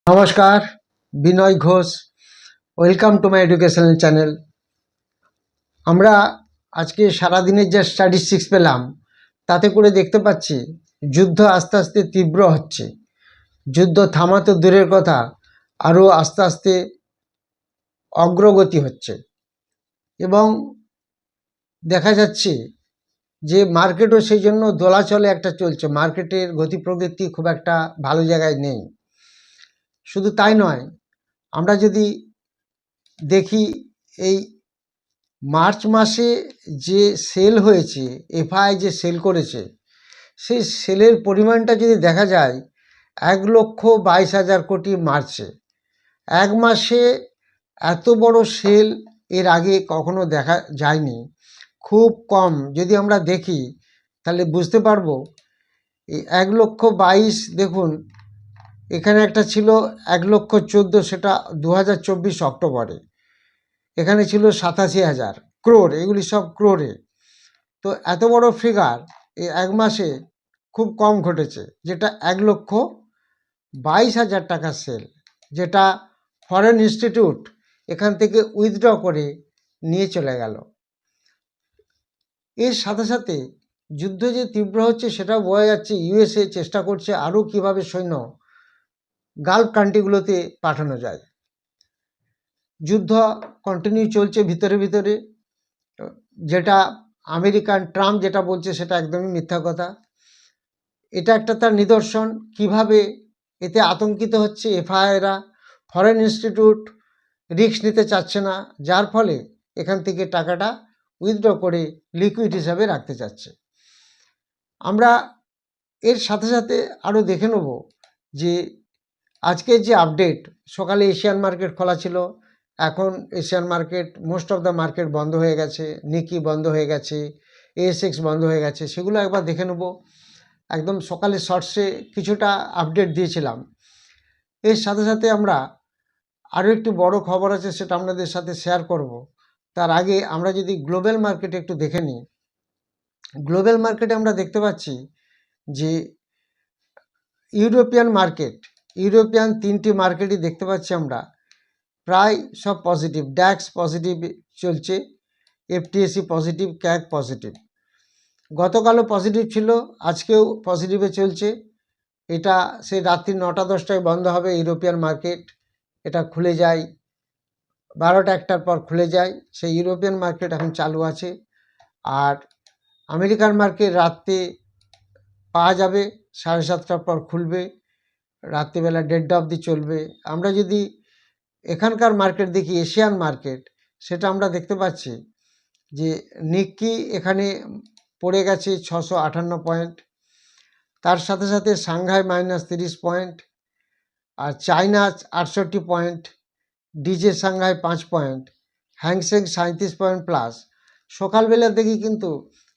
নমস্কার, Binoy Ghosh. Welcome to my educational channel. আমরা আজকে সারাদিনের যে স্ট্যাটিস্টিক্স পেলাম তাতে করে দেখতে পাচ্ছি যুদ্ধ আস্তে আস্তে তীব্র হচ্ছে। যুদ্ধ থামা তো দূরের কথা, আরও আস্তে আস্তে অগ্রগতি হচ্ছে এবং দেখা যাচ্ছে যে মার্কেটও সেই জন্য দোলাচলে একটা চলছে। মার্কেটের গতি প্রকৃতি খুব একটা ভালো জায়গায় নেই। শুধু তাই নয়, আমরা যদি দেখি এই মার্চ মাসে যে সেল হয়েছে, এফআই যে সেল করেছে, সেই সেলের পরিমাণটা যদি দেখা যায় 1,22,000 কোটি মার্চে। এক মাসে এত বড় সেল এর আগে কখনো দেখা যায়নি, খুব কম। যদি আমরা দেখি তাহলে বুঝতে পারবো এই 1,22,000, দেখুন এখানে একটা ছিল 1,14,000, সেটা 2024 অক্টোবরে। এখানে ছিল 87,000 ক্রোড়, এগুলি সব ক্রোড়ে। তো এত বড় ফিগার এই এক মাসে খুব কম ঘটেছে, যেটা 1,22,000 টাকা সেল, যেটা ফরেন ইনস্টিটিউট এখান থেকে উইথড্র করে নিয়ে চলে গেল। এর সাথে সাথে যুদ্ধ যে তীব্র হচ্ছে সেটাও বোঝা যাচ্ছে। ইউএসএ চেষ্টা করছে আরও কীভাবে সৈন্য গালফ কান্ট্রিগুলোতে পাঠানো যায়। যুদ্ধ কন্টিনিউ চলছে ভিতরে ভিতরে, যেটা আমেরিকান ট্রাম্প যেটা বলছে সেটা একদমই মিথ্যা কথা। এটা একটা তার নিদর্শন কিভাবে এতে আতঙ্কিত হচ্ছে এফআইআইরা। ফরেন ইনস্টিটিউট রিস্ক নিতে চাচ্ছে না, যার ফলে এখান থেকে টাকাটা উইথড্র করে লিকুইড হিসাবে রাখতে চাচ্ছে। আমরা এর সাথে সাথে আরও দেখে নেব যে আজকের যে আপডেট, সকালে এশিয়ান মার্কেট খোলা ছিল, এখন Asian market most of the market বন্ধ হয়ে গেছে। নিকি বন্ধ হয়ে গেছে, এএসএক্স বন্ধ হয়ে গেছে, সেগুলো একবার দেখে নেব। একদম সকালে শর্টসে কিছুটা আপডেট দিয়েছিলাম। এর সাথে সাথে আমরা আরও একটি বড় খবর আছে, সেটা আপনাদের সাথে শেয়ার করব। তার আগে আমরা যদি গ্লোবাল মার্কেটে একটু দেখে নিই। গ্লোবাল মার্কেটে আমরা দেখতে পাচ্ছি যে ইউরোপিয়ান 3টি মার্কেটই দেখতে পাচ্ছি আমরা প্রায় সব পজিটিভ। ড্যাক্স পজিটিভ চলছে, এফটিএসি পজিটিভ, ক্যাগ পজিটিভ। গতকালও পজিটিভ ছিল, আজকেও পজিটিভে চলছে। এটা সেই রাত্রি 9টা-10টায় বন্ধ হবে ইউরোপিয়ান মার্কেট। এটা খুলে যায় 12টা-1টার পর খুলে যায়। সেই ইউরোপিয়ান মার্কেট এখন চালু আছে। আর আমেরিকান মার্কেট রাত্রে পাওয়া যাবে, 7:30টার পর খুলবে, রাত্রিবেলা 1:30 অবধি চলবে। আমরা যদি এখানকার মার্কেট দেখি, এশিয়ান মার্কেট, সেটা আমরা দেখতে পাচ্ছি যে নিক্কি এখানে পড়ে গেছে 658 পয়েন্ট। তার সাথে সাথে সাংঘাই -30 পয়েন্ট, আর চায়না 68 পয়েন্ট, ডিজে Shanghai 5 point, Hang Seng 37 point plus. সকালবেলা দেখি কিন্তু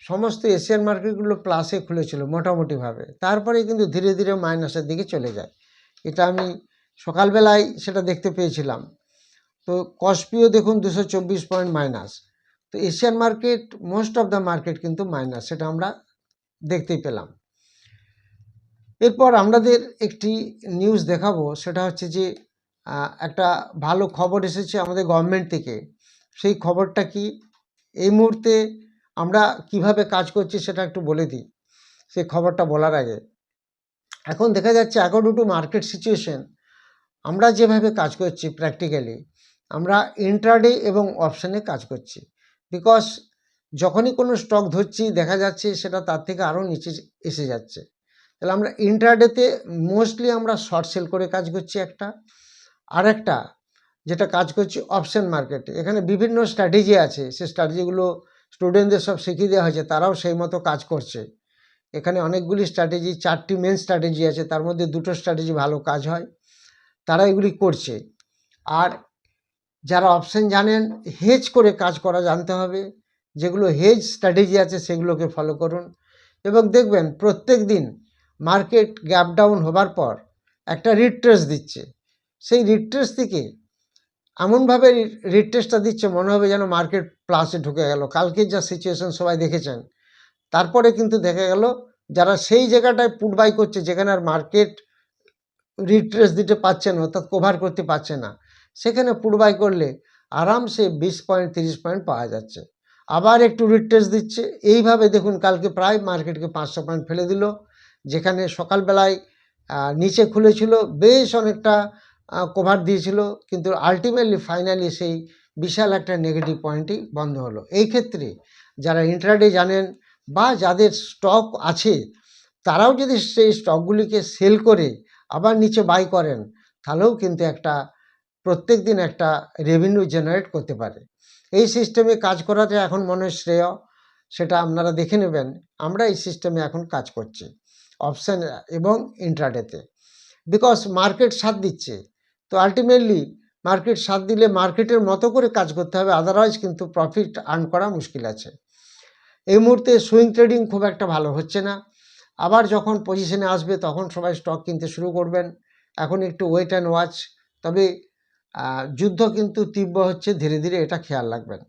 সমস্ত এশিয়ান মার্কেটগুলো প্লাসে খুলেছিল মোটামুটিভাবে, তারপরে কিন্তু ধীরে ধীরে মাইনাসের দিকে চলে যায়। এটা আমি সকালবেলায় সেটা দেখতে পেয়েছিলাম। তো কসপিও দেখুন 224 পয়েন্ট মাইনাস। তো Asian market most of the market কিন্তু মাইনাস, সেটা আমরা দেখতেই পেলাম। এরপর আমাদের একটি নিউজ দেখাবো, সেটা হচ্ছে যে একটা ভালো খবর এসেছে আমাদের গভর্নমেন্ট থেকে। সেই খবরটা কি, এই মুহূর্তে আমরা কিভাবে কাজ করছি সেটা একটু বলে দিই। সেই খবরটা বলার আগে, এখন দেখা যাচ্ছে অ্যাকর্ডিং টু মার্কেট সিচুয়েশন আমরা যেভাবে কাজ করছি প্র্যাকটিক্যালি, আমরা ইন্ট্রাডে এবং অপশানে কাজ করছি। বিকজ যখনই কোনো স্টক ধরছি দেখা যাচ্ছে সেটা তার থেকে আরও নিচে এসে যাচ্ছে। তাহলে আমরা ইন্ট্রাডেতে মোস্টলি আমরা শর্ট সেল করে কাজ করছি একটা। আর একটা যেটা কাজ করছি অপশন মার্কেটে, এখানে বিভিন্ন স্ট্র্যাটেজি আছে, সেই স্ট্র্যাটেজিগুলো স্টুডেন্টদের সব শিখিয়ে দেওয়া হয়েছে, তারাও সেই মতো কাজ করছে। এখানে অনেকগুলি স্ট্র্যাটেজি, 4টি মেন স্ট্র্যাটেজি আছে, তার মধ্যে 2টো স্ট্র্যাটেজি ভালো কাজ হয়, তারা এগুলি করছে। আর যারা অপশন জানেন, হেজ করে কাজ করা জানতে হবে। যেগুলো হেজ স্ট্র্যাটেজি আছে সেগুলোকে ফলো করুন এবং দেখবেন প্রত্যেক দিন মার্কেট গ্যাপ ডাউন হবার পর একটা রিট্রেস দিচ্ছে। সেই রিট্রেস থেকে এমনভাবে রিট্রেসটা দিচ্ছে মনে হবে যেন মার্কেট প্লাসে ঢুকে গেল। কালকের যা সিচুয়েশন সবাই দেখেছেন, তারপরে কিন্তু দেখা গেল যারা সেই জায়গাটায় পুট বাই করছে, যেখানে আর মার্কেট রিট্রেস দিতে পারছে না, অর্থাৎ কভার করতে পারছে না, সেখানে পুট বাই করলে আরামসে 20 পয়েন্ট 30 পয়েন্ট পাওয়া যাচ্ছে। আবার একটু রিট্রেস দিচ্ছে, এইভাবে দেখুন কালকে প্রায় মার্কেটকে 500 পয়েন্ট ফেলে দিল, যেখানে সকালবেলায় নিচে খুলেছিল, বেশ অনেকটা কভার দিয়েছিল, কিন্তু আলটিমেটলি ফাইনালি সেই বিশাল একটা নেগেটিভ পয়েন্টই বন্ধ হলো। এই ক্ষেত্রে যারা ইন্ট্রাডে জানেন বা যাদের স্টক আছে, তারাও যদি সেই স্টকগুলিকে সেল করে আবার নিচে বাই করেন, তাহলেও কিন্তু একটা প্রত্যেক দিন একটা রেভিনিউ জেনারেট করতে পারে। এই সিস্টেমে কাজ করাতে এখন মনে হয় শ্রেয়, সেটা আপনারা দেখে নেবেন। আমরা এই সিস্টেমে এখন কাজ করছি অপশান এবং ইন্ট্রাডেতে, বিকজ মার্কেট সাথ দিচ্ছে। তো আলটিমেটলি মার্কেট সাথ দিলে মার্কেটের মতো করে কাজ করতে হবে, আদারওয়াইজ কিন্তু প্রফিট আর্ন করা মুশকিল আছে। এই মুহূর্তে সুইং ট্রেডিং খুব একটা ভালো হচ্ছে না, আবার যখন পজিশনে আসবে তখন সবাই স্টক কিনতে শুরু করবেন। এখন একটু ওয়েট অ্যান্ড ওয়াচ, তবে যুদ্ধ কিন্তু তীব্র হচ্ছে ধীরে ধীরে, এটা খেয়াল রাখবেন।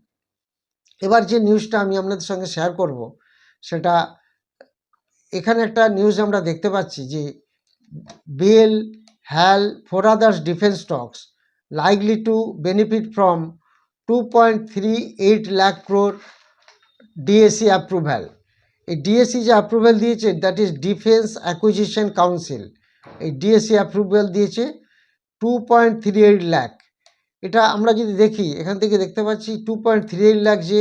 এবার যে নিউজটা আমি আপনাদের সঙ্গে শেয়ার করব, সেটা এখানে একটা নিউজ আমরা দেখতে পাচ্ছি যে BEL, HAL, 4 others defense stocks likely to benefit from 2.38 lakh crore DSC approval। এই ডিএসসি যে অ্যাপ্রুভ্যাল দিয়েছে, that is defence acquisition council, এই ডিএসসি অ্যাপ্রুভ্যাল দিয়েছে 2.38 লাখ। এটা আমরা যদি দেখি, এখান থেকে দেখতে পাচ্ছি 2.38 লাখ যে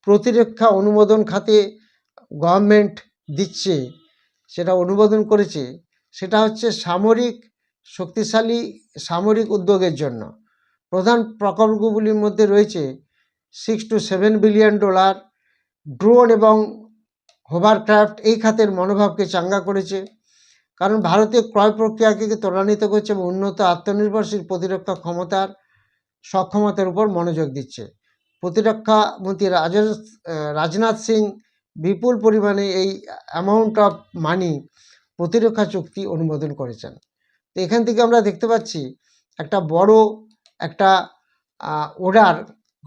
প্রতিরক্ষা অনুমোদন খাতে গভর্নমেন্ট দিচ্ছে, সেটা অনুমোদন করেছে, সেটা হচ্ছে সামরিক শক্তিশালী সামরিক উদ্যোগের জন্য। প্রধান প্রকল্পগুলির মধ্যে রয়েছে $6 to 7 বিলিয়ন, ড্রোন এবং হোভারক্রাফট। এই খাতের মনোভাবকে চাঙ্গা করেছে, কারণ ভারতীয় ক্রয় প্রক্রিয়াকে ত্বরান্বিত করছে এবং উন্নত আত্মনির্ভরশীল প্রতিরক্ষা ক্ষমতার সক্ষমতার উপর মনোযোগ দিচ্ছে। প্রতিরক্ষা মন্ত্রী রাজনাথ সিং বিপুল পরিমাণে এই অ্যামাউন্ট অফ মানি প্রতিরক্ষা চুক্তি অনুমোদন করেছেন। তো এখান থেকে আমরা দেখতে পাচ্ছি একটা বড় একটা অর্ডার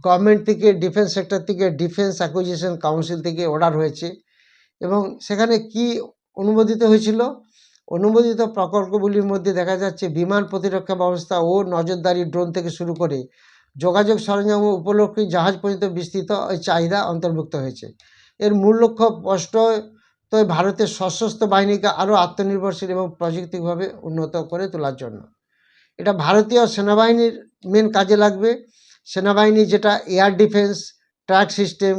গভর্নমেন্ট থেকে, ডিফেন্স সেক্টর থেকে, ডিফেন্স অ্যাকুইজিশন কাউন্সিল থেকে অর্ডার হয়েছে। এবং সেখানে কি অনুমোদিত হয়েছিল? অনুমোদিত প্রকল্পগুলির মধ্যে দেখা যাচ্ছে বিমান প্রতিরক্ষা ব্যবস্থা ও নজরদারি, ড্রোন থেকে শুরু করে যোগাযোগ সরঞ্জাম ও উপলক্ষী জাহাজ পর্যন্ত বিস্তৃত এই চাহিদা অন্তর্ভুক্ত হয়েছে। এর মূল লক্ষ্য স্পষ্ট, তো ভারতের সশস্ত্র বাহিনীকে আরও আত্মনির্ভরশীল এবং প্রযুক্তিগতভাবে উন্নত করে তোলার জন্য। এটা ভারতীয় সেনাবাহিনীর মেন কাজে লাগবে। সেনাবাহিনী যেটা air defence, track system,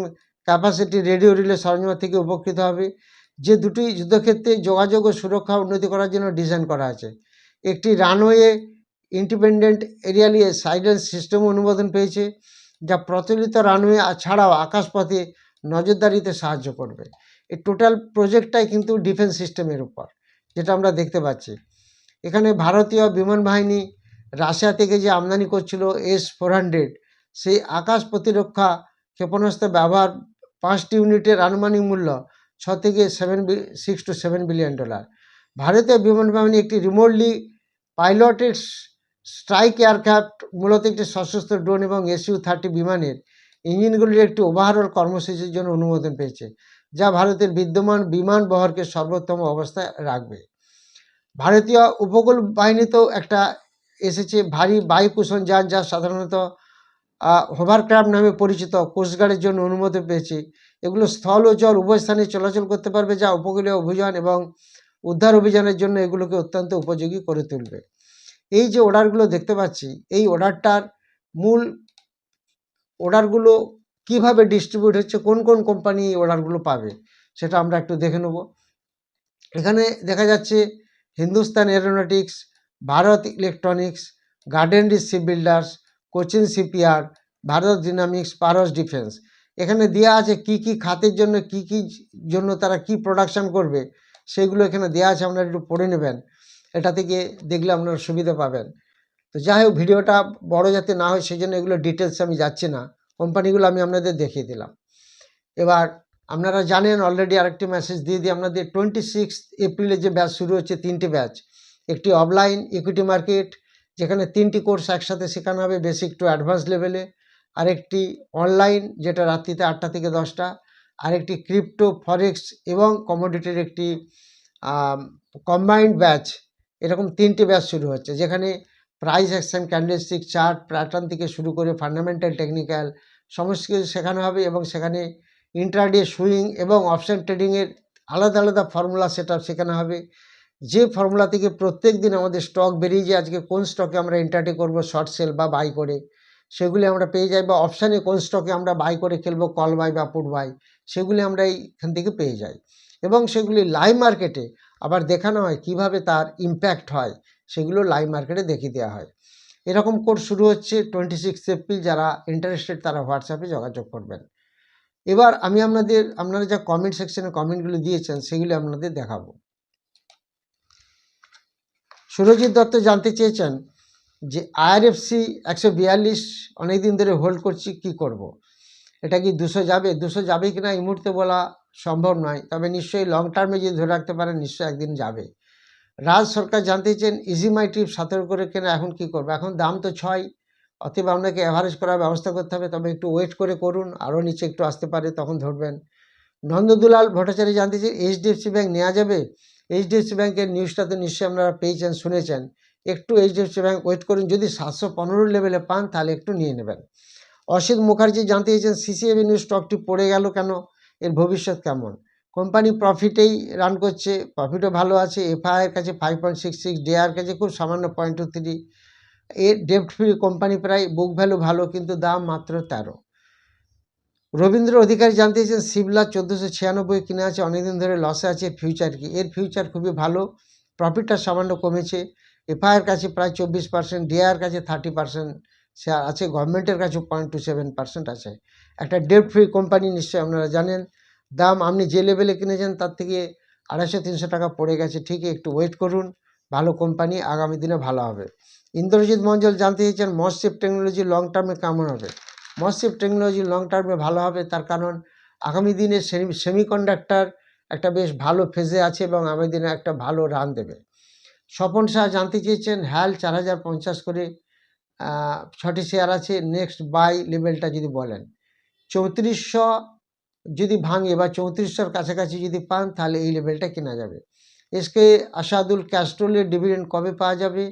capacity, radio relay সরঞ্জাম থেকে উপকৃত হবে, যে দুটি যুদ্ধক্ষেত্রে যোগাযোগ ও সুরক্ষা উন্নতি করার জন্য ডিজাইন করা আছে। একটি রানওয়ে ইন্ডিপেন্ডেন্ট এরিয়ালি সাইলেন্স সিস্টেম অনুমোদন পেয়েছে, যা প্রচলিত রানওয়ে ছাড়াও আকাশপথে নজরদারিতে সাহায্য করবে। এই টোটাল প্রজেক্টটাই কিন্তু ডিফেন্স সিস্টেমের উপর, যেটা আমরা দেখতে পাচ্ছি। এখানে ভারতীয় বিমান বাহিনী রাশিয়া থেকে যে আমদানি করছিল S-400, সেই আকাশ প্রতিরক্ষা ক্ষেপণাস্ত্র ব্যবহার 5টি ইউনিটের আনুমানিক মূল্য $6 to 7 বিলিয়ন। ভারতীয় বিমান বাহিনী একটি রিমোটলি পাইলটেড স্ট্রাইক এয়ারক্রাফট, মূলত একটি সশস্ত্র ড্রোন এবং Su-30 বিমানের ইঞ্জিনগুলির একটি ওভারঅল কর্মসূচির জন্য অনুমোদন পেয়েছে, যা ভারতের বিদ্যমান বিমান বহরকে সর্বোত্তম অবস্থায় রাখবে। ভারতীয় উপকূল বাহিনীতেও একটা এসেছে ভারী বায়ুকুশন যান, যা সাধারণত হোভারক্রাফট নামে পরিচিত, কোস্টগার্ডের জন্য অনুমোদন পেয়েছে। এগুলো স্থল ও জল উভয় স্থানে চলাচল করতে পারবে, যা উপকূলীয় অভিযান এবং উদ্ধার অভিযানের জন্য এগুলোকে অত্যন্ত উপযোগী করে তুলবে। এই যে অর্ডারগুলো দেখতে পাচ্ছি, এই অর্ডারটার মূল অর্ডারগুলো কিভাবে ডিস্ট্রিবিউট হচ্ছে, কোন কোন কোম্পানি এই অর্ডারগুলো পাবে, সেটা আমরা একটু দেখে নেব। এখানে দেখা যাচ্ছে Hindustan Aeronautics, Bharat Electronics, Garden Reach Ship Builders, Cochin Shipyard, Bharat Dynamics, Paras Defence. এখানে দেওয়া আছে কি কি খাতের জন্য কি কি জন্য তারা কি প্রোডাকশান করবে, সেগুলো এখানে দেওয়া আছে, আপনারা একটু পড়ে নেবেন। এটা থেকে দেখলে আপনারা সুবিধা পাবেন। তো যাই হোক, ভিডিওটা বড় যাতে না হয় সেই জন্য এগুলো ডিটেলস আমি যাচ্ছি না, কোম্পানিগুলো আমি আপনাদের দেখিয়ে দিলাম। এবার আপনারা জানেন অলরেডি, আরেকটি মেসেজ দিয়ে দিই আপনাদের, 26 এপ্রিলে যে ব্যাচ শুরু হচ্ছে, 3টে ব্যাচ। একটি অফলাইন ইকুইটি মার্কেট, যেখানে 3টি কোর্স একসাথে শেখানো হবে বেসিক টু অ্যাডভান্স লেভেলে। আরেকটি অনলাইন, যেটা রাত্রিতে 8টা থেকে 10টা। আরেকটি ক্রিপ্টো, ফরেক্স এবং কমোডিটির একটি কম্বাইন্ড ব্যাচ। এরকম 3টে ব্যাচ শুরু হচ্ছে, যেখানে price action, candlestick chart, pattern থেকে শুরু করে ফান্ডামেন্টাল, টেকনিক্যাল সমস্ত কিছু শেখানো হবে। এবং সেখানে ইন্ট্রাডে, সুইং এবং অপশন ট্রেডিংয়ের আলাদা আলাদা ফর্মুলা সেটআপ শেখানো হবে। যে ফর্মুলা থেকে প্রত্যেক দিন আমাদের স্টক বেরিয়ে যায়, আজকে কোন স্টকে আমরা ইন্ট্রাডে করব শর্ট সেল বা বাই করে, সেগুলি আমরা পেয়ে যাই। বা অপশানে কোন স্টকে আমরা বাই করে খেলবো, কল বাই বা পুট বাই, সেগুলি আমরা এইখান থেকে পেয়ে যাই। এবং সেগুলি লাইভ মার্কেটে আবার দেখানো হয় কিভাবে তার ইম্প্যাক্ট হয়, সেগুলো লাইভ মার্কেটে দেখিয়ে দেওয়া হয়। এরকম কোর্স শুরু হচ্ছে 26 এপ্রিল। যারা ইন্টারেস্টেড তারা হোয়াটসঅ্যাপে যোগাযোগ করবেন। এবার আমি আপনারা যা কমেন্ট সেকশনে কমেন্টগুলো দিয়েছেন সেগুলি আপনাদের দেখাবো। সুরজিৎ দত্ত জানতে চেয়েছেন যে IRFC 142 অনেকদিন ধরে হোল্ড করছি, কি করব। এটা কি 200 যাবে? 200 যাবে কিনা এই মুহূর্তে বলা সম্ভব নয়, তবে নিশ্চয়ই লং টার্মে যদি ধরে রাখতে পারেন নিশ্চয়ই একদিন যাবে। রাজ সরকার জানতে চেয়েছেন ইজি মাই ট্রিপ 17 করে কেনা, এখন কি করবো? এখন দাম তো 6, অতএব আপনাকে অ্যাভারেজ করার ব্যবস্থা করতে হবে, তবে একটু ওয়েট করে করুন, আরও নিচে একটু আসতে পারে, তখন ধরবেন। নন্দদুলাল ভট্টাচার্য জানতে চেয়ে HDFC ব্যাঙ্ক নেওয়া যাবে? HDFC ব্যাঙ্কের নিউজটা তো নিশ্চয়ই আপনারা পেয়েছেন, শুনেছেন। একটু HDFC ব্যাঙ্ক ওয়েট করুন, যদি 715 লেভেলে পান তাহলে একটু নিয়ে নেবেন। অসিত মুখার্জি জানতে চেয়েছেন CCAvenue স্টকটি পড়ে গেল কেন, এর ভবিষ্যৎ কেমন? কোম্পানি প্রফিটেই রান করছে, প্রফিটও ভালো আছে। FIR কাছে 5.66, DIR কাছে খুব সামান্য 0.23। এর ডেপ্ট ফ্রি কোম্পানি, প্রায় বুক ভ্যালু ভালো, কিন্তু দাম মাত্র 13। রবীন্দ্র অধিকারী জানতে চেয়েছেন সিবলা 1496 কিনে আছে, অনেকদিন ধরে লসে আছে, ফিউচার কি? এর ফিউচার খুবই ভালো, প্রফিটটা সামান্য কমেছে। FIR কাছে প্রায় 24%, DIR কাছে 30% শেয়ার আছে, গভর্নমেন্টের কাছে 0.27% আছে। একটা ডেপ্ট ফ্রি কোম্পানি, নিশ্চয়ই আপনারা জানেন। দাম আপনি যে লেভেলে কিনেছেন তার থেকে 250-300 টাকা পড়ে গেছে, ঠিকই, একটু ওয়েট করুন, ভালো কোম্পানি, আগামী দিনে ভালো হবে। ইন্দ্রজিৎ মঞ্জল জানতে চেয়েছেন মসচিপ টেকনোলজি লং টার্মে কেমন হবে? মসচিপ টেকনোলজি লং টার্মে ভালো হবে, তার কারণ আগামী দিনে সেমিকন্ডাক্টর একটা বেশ ভালো ফেজে আছে এবং আগামী দিনে একটা ভালো রান দেবে। স্বপন শাহ জানতে চেয়েছেন হ্যাল 4050 করে 6টি শেয়ার আছে, নেক্সট বাই লেভেলটা যদি বলেন। 3400 যদি ভাঙে বা 3400-র কাছাকাছি যদি পান তাহলে এই লেভেলটা কেনা যাবে। এসকে আসাদুল ক্যাস্ট্রোলের ডিভিডেন্ড কবে পাওয়া যাবে?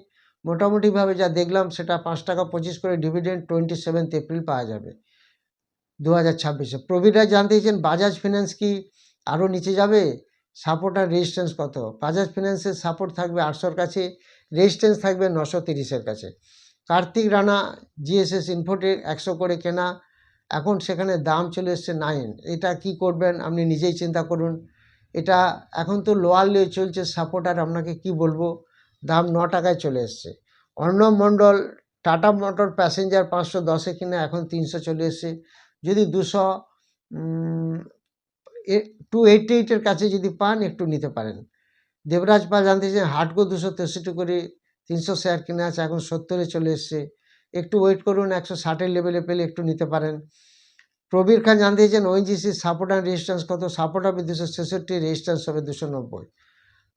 মোটামুটিভাবে যা দেখলাম সেটা 5 টাকা 25 করে ডিভিডেন্ড 27 এপ্রিল পাওয়া যাবে 2026-এ। প্রবীররা জানতে চেয়েছেন বাজাজ ফিন্যান্স কি আরও নিচে যাবে? সাপোর্ট আর রেজিস্ট্যান্স কত? বাজাজ ফিন্যান্সের সাপোর্ট থাকবে 800-র কাছে, রেজিস্ট্যান্স থাকবে 930-এর কাছে। কার্তিক রানা GSS ইনফোটেক 100 করে কেনা, এখন সেখানে দাম চলে এসছে 9। এটা কি করবেন আপনি নিজেই চিন্তা করুন। এটা এখন তো লোয়ার লিয়ে চলছে সাপোর্ট, আর আপনাকে কি বলবো, দাম 9 টাকায় চলে এসছে। অর্ণব মণ্ডল টাটা মোটর প্যাসেঞ্জার 510-এ কিনে এখন 300 চলে এসছে, যদি 288-এর কাছে যদি পান একটু নিতে পারেন। দেবরাজ পাল জানতে চান হাটকো 263 করে 300 শেয়ার কিনে আছে, এখন 70-এ চলে এসছে, একটু ওয়েট করুন, 160-এর লেভেলে পেলে একটু নিতে পারেন। প্রবীর খান জানতে চেয়েছেন ONGC সাপোর্ট অ্যান্ড রেজিস্ট্যান্স কত? সাপোর্ট হবে 266, রেজিস্ট্যান্স হবে 290।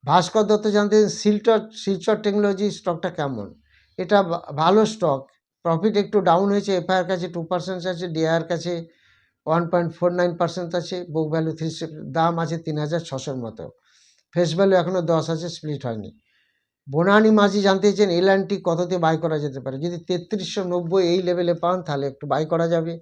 ভাস্কর দত্ত জানতে চেয়েছেন শিলচর টেকনোলজি স্টকটা কেমন? এটা ভালো স্টক, প্রফিট একটু ডাউন হয়েছে, FIR কাছে 2% আছে, DIR কাছে 1.49% আছে, বুক ভ্যালু 3, দাম আছে 3600-র মতো, ফেস ভ্যালু এখনও 10 আছে, স্প্লিট হয়নি। বনানী মাঝি জানতে চেয়েছেন LNT কততে বাই করা যেতে পারে? যদি 3390 এই লেভেলে পান তাহলে একটু বাই করা যাবে।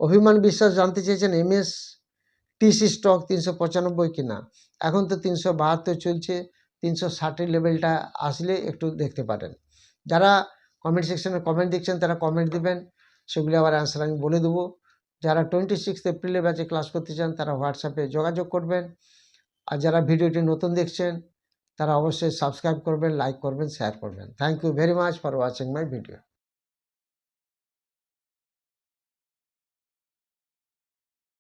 অভিমান বিশ্বাস জানতে চেয়েছেন MSTC স্টক 395 কিনা, এখন তো 372 চলছে, 360-এর লেভেলটা আসলে একটু দেখতে পারেন। যারা কমেন্ট সেকশনে কমেন্ট দিচ্ছেন তারা কমেন্ট দিবেন, সেগুলি আবার অ্যান্সার আমি বলে দেবো। যারা 26 এপ্রিলে ব্যাচে ক্লাস করতে চান তারা হোয়াটসঅ্যাপে যোগাযোগ করবেন। আর যারা ভিডিওটি নতুন দেখছেন তারা অবশ্যই সাবস্ক্রাইব করবেন, লাইক করবেন, শেয়ার করবেন। Thank you very much for watching my video.